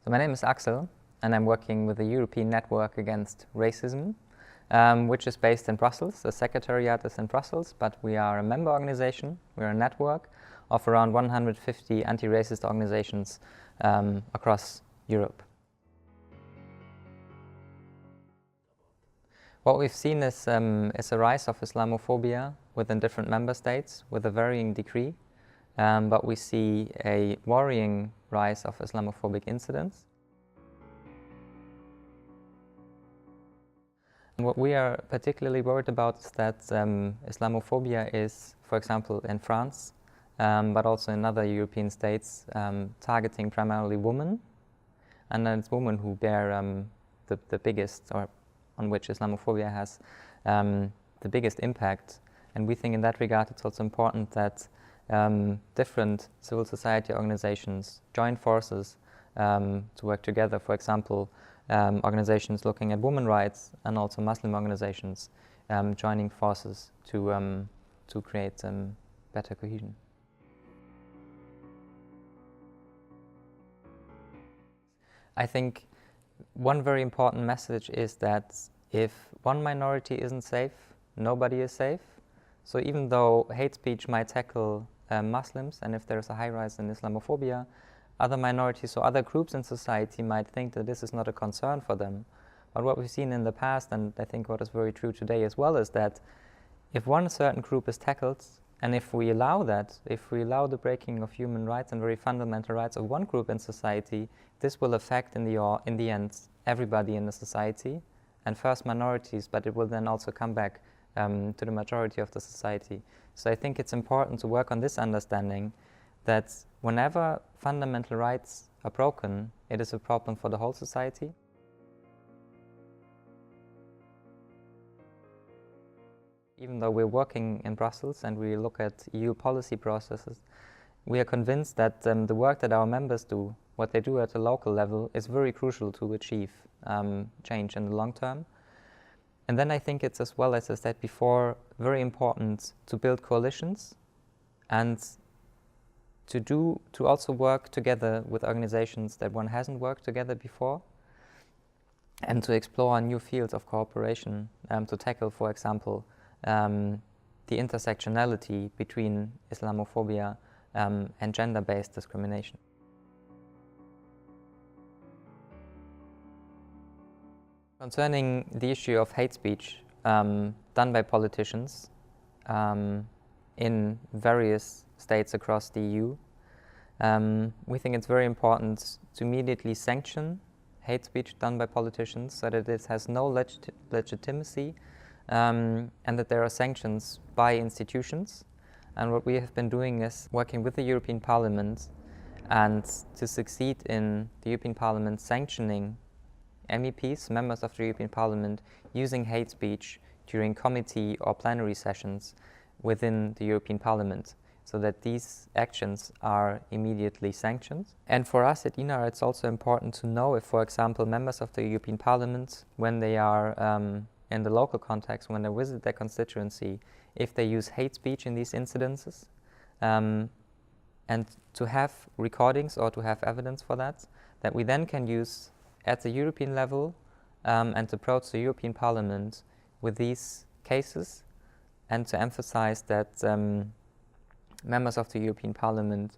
So my name is Axel, and I'm working with the European Network Against Racism, which is based in Brussels. The secretariat is in Brussels, but we are a member organization. We're a network of around 150 anti-racist organizations across Europe. What we've seen is a rise of Islamophobia within different member states with a varying degree, but we see a worrying rise of Islamophobic incidents. And what we are particularly worried about is that Islamophobia is, for example, in France, but also in other European states, targeting primarily women, and then it's women who bear the biggest, or on which Islamophobia has the biggest impact. And we think in that regard it's also important that different civil society organizations join forces to work together. For example, organizations looking at women's rights and also Muslim organizations joining forces to create better cohesion. I think one very important message is that if one minority isn't safe, nobody is safe. So even though hate speech might tackle Muslims, and if there's a high rise in Islamophobia, other minorities or other groups in society might think that this is not a concern for them. But what we've seen in the past, and I think what is very true today as well, is that if one certain group is tackled, and if we allow that, if we allow the breaking of human rights and very fundamental rights of one group in society, this will affect in the end everybody in the society, and first minorities, but it will then also come back to the majority of the society. So I think it's important to work on this understanding that whenever fundamental rights are broken, it is a problem for the whole society. Even though we're working in Brussels and we look at EU policy processes, we are convinced that the work that our members do, what they do at a local level, is very crucial to achieve change in the long term. And then I think it's, as well as I said before, very important to build coalitions and to also work together with organizations that one hasn't worked together before, and to explore new fields of cooperation to tackle, for example, the intersectionality between Islamophobia and gender-based discrimination. Concerning the issue of hate speech done by politicians in various states across the EU, we think it's very important to immediately sanction hate speech done by politicians so that it has no legitimacy and that there are sanctions by institutions. And what we have been doing is working with the European Parliament, and to succeed in the European Parliament sanctioning MEPs, members of the European Parliament, using hate speech during committee or plenary sessions within the European Parliament, so that these actions are immediately sanctioned. And for us at INAR, it's also important to know if, for example, members of the European Parliament, when they are in the local context, when they visit their constituency, if they use hate speech in these incidences, and to have recordings or to have evidence for that we then can use at the European level and to approach the European Parliament with these cases, and to emphasize that members of the European Parliament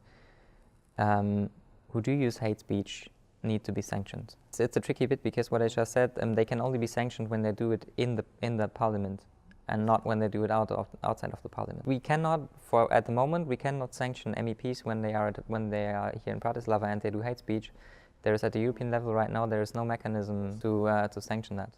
who do use hate speech need to be sanctioned. It's a tricky bit because what I just said, they can only be sanctioned when they do it in the Parliament and not when they do it outside of the Parliament. We cannot, at the moment, we cannot sanction MEPs when they are here in Bratislava and they do hate speach. There is, at the European level right now, there is no mechanism to sanction that.